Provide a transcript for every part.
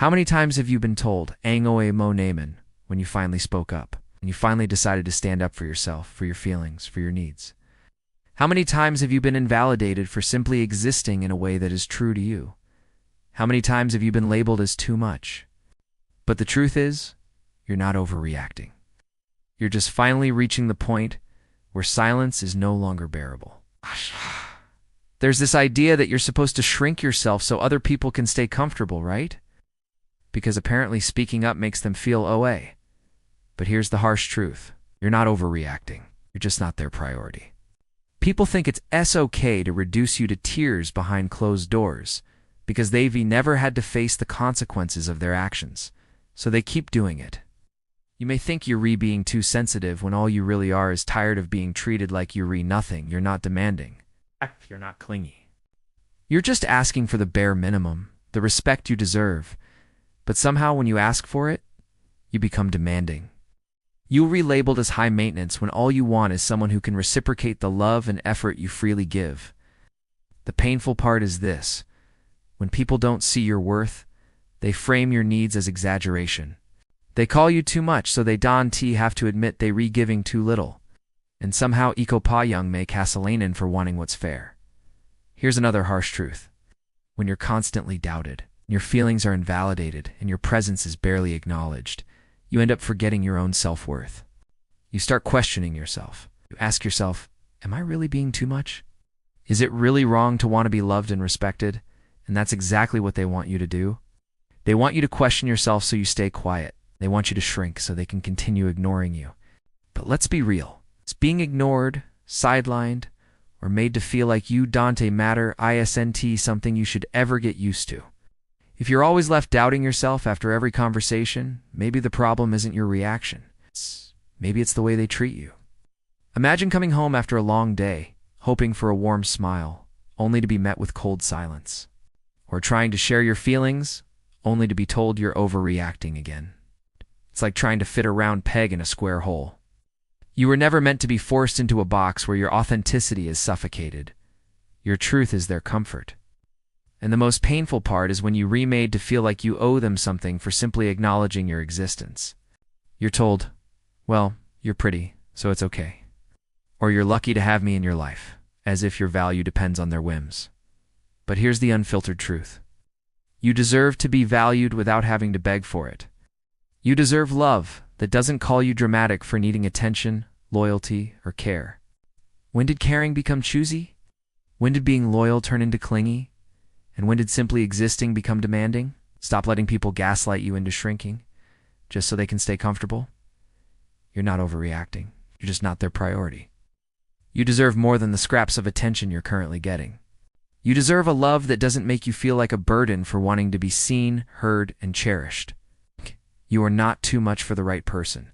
How many times have you been told, "Ang oe mo naman," when you finally spoke up, and you finally decided to stand up for yourself, for your feelings, for your needs? How many times have you been invalidated for simply existing in a way that is true to you? How many times have you been labeled as too much? But the truth is, you're not overreacting. You're just finally reaching the point where silence is no longer bearable. There's this idea that you're supposed to shrink yourself so other people can stay comfortable, right? Because apparently speaking up makes them feel OA. But here's the harsh truth. You're not overreacting. You're just not their priority. People think it's okay to reduce you to tears behind closed doors because they've never had to face the consequences of their actions, so they keep doing it. You may think you're being too sensitive when all you really are is tired of being treated like you're nothing. You're not demanding. You're not clingy. You're just asking for the bare minimum, the respect you deserve. But somehow when you ask for it, you become demanding. You're relabeled as high maintenance when all you want is someone who can reciprocate the love and effort you freely give. The painful part is this. When people don't see your worth, they frame your needs as exaggeration. They call you too much, so they don't have to admit they giving too little. And somehow iko pa young may kasalanan for wanting what's fair. Here's another harsh truth. When you're constantly doubted, your feelings are invalidated, and your presence is barely acknowledged, you end up forgetting your own self-worth. You start questioning yourself. You ask yourself, am I really being too much? Is it really wrong to want to be loved and respected? And that's exactly what they want you to do. They want you to question yourself so you stay quiet. They want you to shrink so they can continue ignoring you. But let's be real. It's being ignored, sidelined, or made to feel like you don't matter isn't something you should ever get used to. If you're always left doubting yourself after every conversation, maybe the problem isn't your reaction. Maybe it's the way they treat you. Imagine coming home after a long day, hoping for a warm smile, only to be met with cold silence. Or trying to share your feelings, only to be told you're overreacting again. It's like trying to fit a round peg in a square hole. You were never meant to be forced into a box where your authenticity is suffocated. Your truth is their comfort. And the most painful part is when you're remade to feel like you owe them something for simply acknowledging your existence. You're told, well, you're pretty, so it's okay. Or you're lucky to have me in your life, as if your value depends on their whims. But here's the unfiltered truth. You deserve to be valued without having to beg for it. You deserve love that doesn't call you dramatic for needing attention, loyalty, or care. When did caring become choosy? When did being loyal turn into clingy? And when did simply existing become demanding? Stop letting people gaslight you into shrinking, just so they can stay comfortable. You're not overreacting. You're just not their priority. You deserve more than the scraps of attention you're currently getting. You deserve a love that doesn't make you feel like a burden for wanting to be seen, heard, and cherished. You are not too much for the right person.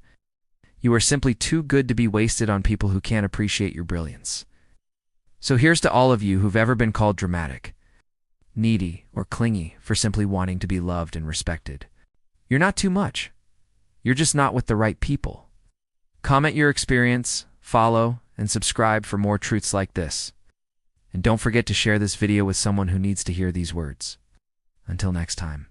You are simply too good to be wasted on people who can't appreciate your brilliance. So here's to all of you who've ever been called dramatic, needy, or clingy for simply wanting to be loved and respected. You're not too much. You're just not with the right people. Comment your experience, follow, and subscribe for more truths like this. And don't forget to share this video with someone who needs to hear these words. Until next time.